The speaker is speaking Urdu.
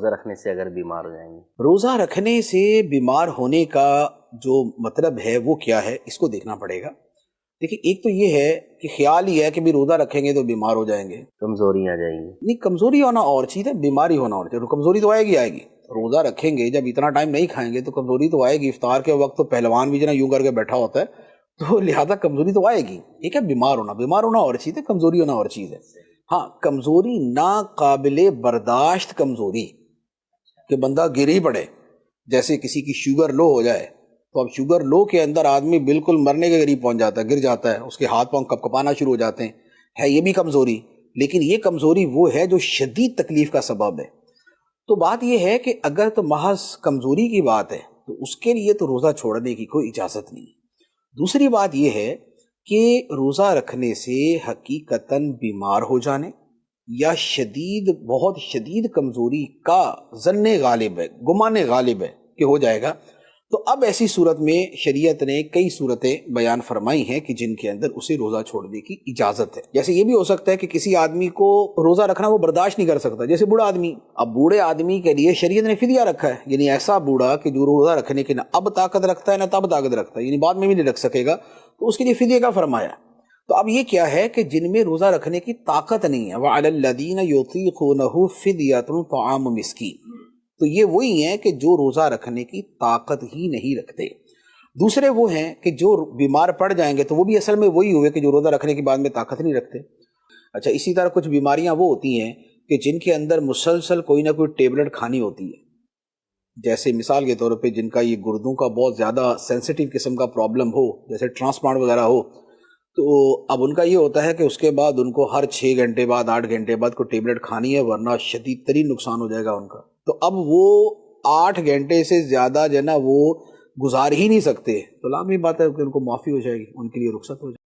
روزہ رکھنے سے اگر بیمار ہو جائیں گے؟ روزہ رکھنے سے بیمار ہونے کا جو مطلب ہے وہ کیا ہے، اس کو دیکھنا پڑے گا۔ دیکھیں، ایک تو یہ ہے کہ خیال ہی ہے کہ بھی روزہ رکھیں گے تو بیمار ہو جائیں گے، کمزوری آ جائیں گی۔ نہیں، کمزوری ہونا اور چیز ہے، بیماری ہونا اور چیز ہے۔ کمزوری تو آئے گی آئے گی، روزہ رکھیں گے جب اتنا ٹائم نہیں کھائیں گے تو کمزوری تو آئے گی۔ افطار کے وقت تو پہلوان بھی جو نا یوں کر کے بیٹھا ہوتا ہے، تو لہذا کمزوری تو آئے گی۔ ٹھیک ہے، بیمار ہونا اور چیز ہے، کمزوری ہونا اور چیز ہے۔ ہاں، کمزوری ناقابل برداشت کمزوری کہ بندہ گر ہی پڑے، جیسے کسی کی شوگر لو ہو جائے تو اب شوگر لو کے اندر آدمی بالکل مرنے کے قریب پہنچ جاتا ہے، گر جاتا ہے، اس کے ہاتھ پاؤں کپ کپانا شروع ہو جاتے ہیں، ہے یہ بھی کمزوری۔ لیکن یہ کمزوری وہ ہے جو شدید تکلیف کا سبب ہے۔ تو بات یہ ہے کہ اگر تو محض کمزوری کی بات ہے تو اس کے لیے تو روزہ چھوڑنے کی کوئی اجازت نہیں۔ دوسری بات یہ ہے کہ روزہ رکھنے سے حقیقتاً بیمار ہو جانے یا بہت شدید کمزوری کا ظن غالب ہے، گمان غالب ہے کہ ہو جائے گا، تو اب ایسی صورت میں شریعت نے کئی صورتیں بیان فرمائی ہیں کہ جن کے اندر اسے روزہ چھوڑنے کی اجازت ہے۔ جیسے یہ بھی ہو سکتا ہے کہ کسی آدمی کو روزہ رکھنا وہ برداشت نہیں کر سکتا، جیسے بوڑھا آدمی۔ اب بوڑھے آدمی کے لیے شریعت نے فدیہ رکھا ہے، یعنی ایسا بوڑھا کہ جو روزہ رکھنے کی نہ اب طاقت رکھتا ہے نہ تب طاقت رکھتا ہے، یعنی بعد میں بھی نہیں رکھ سکے گا، تو اس کے لیے فدیہ کا فرمایا۔ تو اب یہ کیا ہے کہ جن میں روزہ رکھنے کی طاقت نہیں ہے، وَعَلَى الَّذِينَ يُطِيقُونَهُ فِدْيَةٌ طَعَامُ مِسْكِينٍ، تو یہ وہی ہیں کہ جو روزہ رکھنے کی طاقت ہی نہیں رکھتے۔ دوسرے وہ ہیں کہ جو بیمار پڑ جائیں گے، تو وہ بھی اصل میں وہی ہوئے کہ جو روزہ رکھنے کے بعد میں طاقت نہیں رکھتے۔ اچھا، اسی طرح کچھ بیماریاں وہ ہوتی ہیں کہ جن کے اندر مسلسل کوئی نہ کوئی ٹیبلٹ کھانی ہوتی ہے، جیسے مثال کے طور پہ جن کا یہ گردوں کا بہت زیادہ سینسیٹیو قسم کا پرابلم ہو، جیسے ٹرانسپلانٹ وغیرہ ہو، تو اب ان کا یہ ہوتا ہے کہ اس کے بعد ان کو ہر 6 گھنٹے بعد 8 گھنٹے بعد کوئی ٹیبلٹ کھانی ہے، ورنہ شدید ترین نقصان ہو جائے گا ان کا۔ تو اب وہ 8 گھنٹے سے زیادہ جو ہے نا وہ گزار ہی نہیں سکتے، تو لازمی بات ہے کہ ان کو معافی ہو جائے گی، ان کے لیے رخصت ہو جائے گی۔